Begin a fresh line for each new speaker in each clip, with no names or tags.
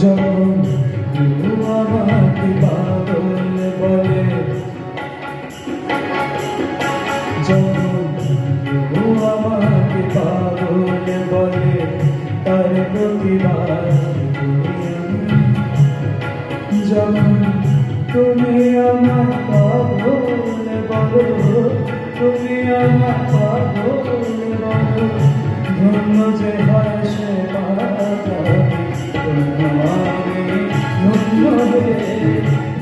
যখন আমাকে পাগল বলে, যখন আমাকে পাগল বলে, তার প্রতিবাদ যখন তুমি আমার পাগল বলো, তুমি আমার পাগল বলো, ধন্য যে হয় সে ধন্য রে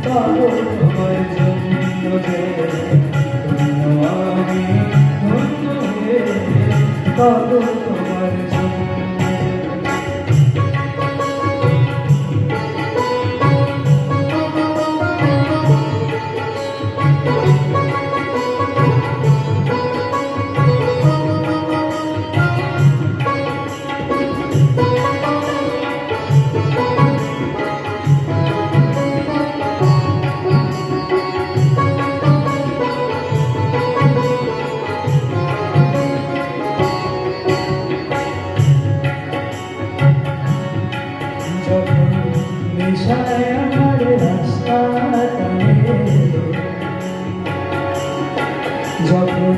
পাগল তোমার জন্য রে, ধন্য আমি ধন্য রে পাগল তোমার জন্য। নেশায় আমার রাস্তা টানে, যখন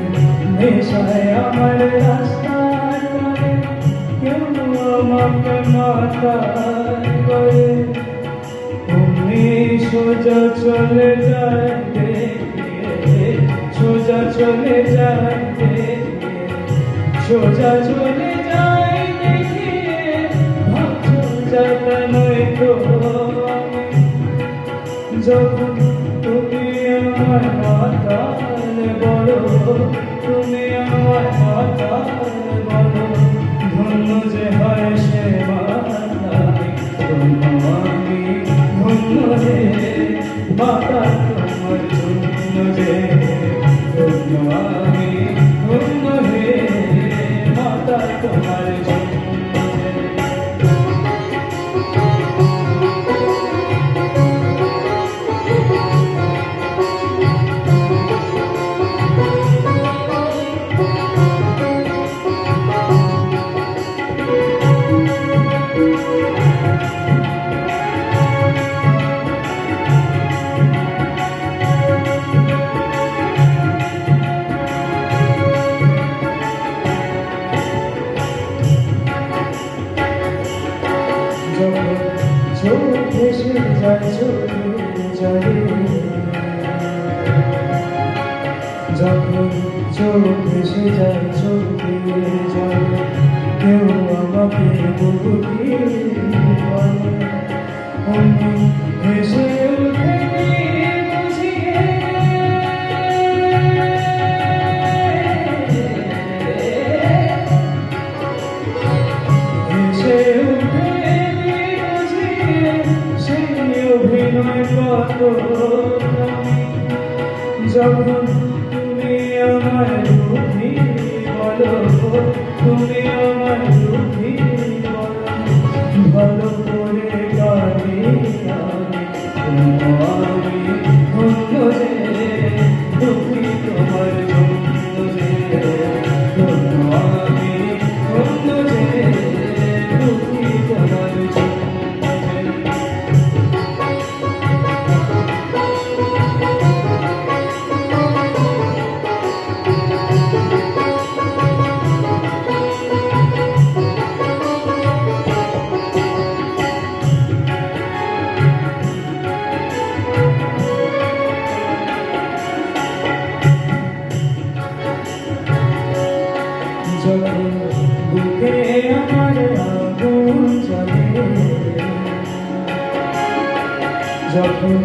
নেশায় আমার রাস্তা টানে, কেউ আমাকে মাথায় করে, তুমি সোজা চলে যায় সোজা চলে যায় সোজা চলে যায় দেখিয়ে ভাবছো যাতা নয় তো। যখন তুমি আমার মাতাল বলো, তুমি আমার মাতাল বলো, ধন্য যে হয় সে মাতাল, ধন্য আমি ধন্য রে মাতা তোমার জন্য রে, ধন্য আমি ধন্য রে মাতা তোমার জন্য। চোখ ভেসে যায় চোখে জলে, যখন চোখ ভেসে যায় চোখে জলে, কেউ আমাকে বুঝি বলে, আমি ভেসে উঠে বুঝিয়ে ভেসে উঠে অভিনয় কত যখন তুমি আমার বুদ্ধি বলো, তুমি আমার বুদ্ধি বলো, ভালো করে গালি আমি ধন্য রে দুঃখী তোমার জন্য রে, ধন্য আমি ধন্য রে দুঃখী তোমার জন্য। যখন বুকে আমার আগুন জ্বলে, যখন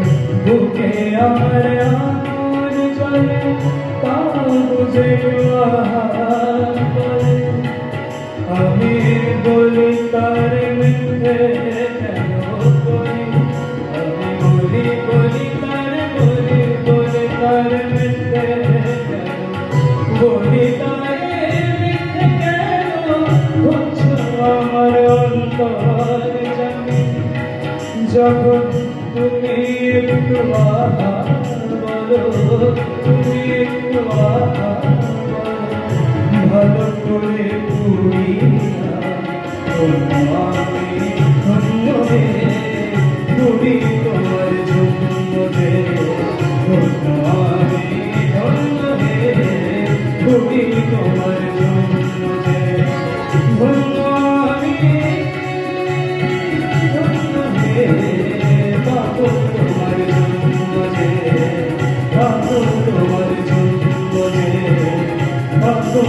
বুকে আমার আগুন জ্বলে, তা বুঝে বলি তাই মিথ্যে কেন হচ্ছে আমার অন্তর জানি যখন তুমি একটু আহা বলো তুমি একটু আহা বলো ভালো করে পুরিয়া আমি ধন্য রে পুরি তোমার জন্য রে আমি ধন্য রে পুরি তোমার জন্য রে ধন্য আমি ধন্য রে বাবু তোমার জন্য রে বাবু তোমার জন্য রে বাবু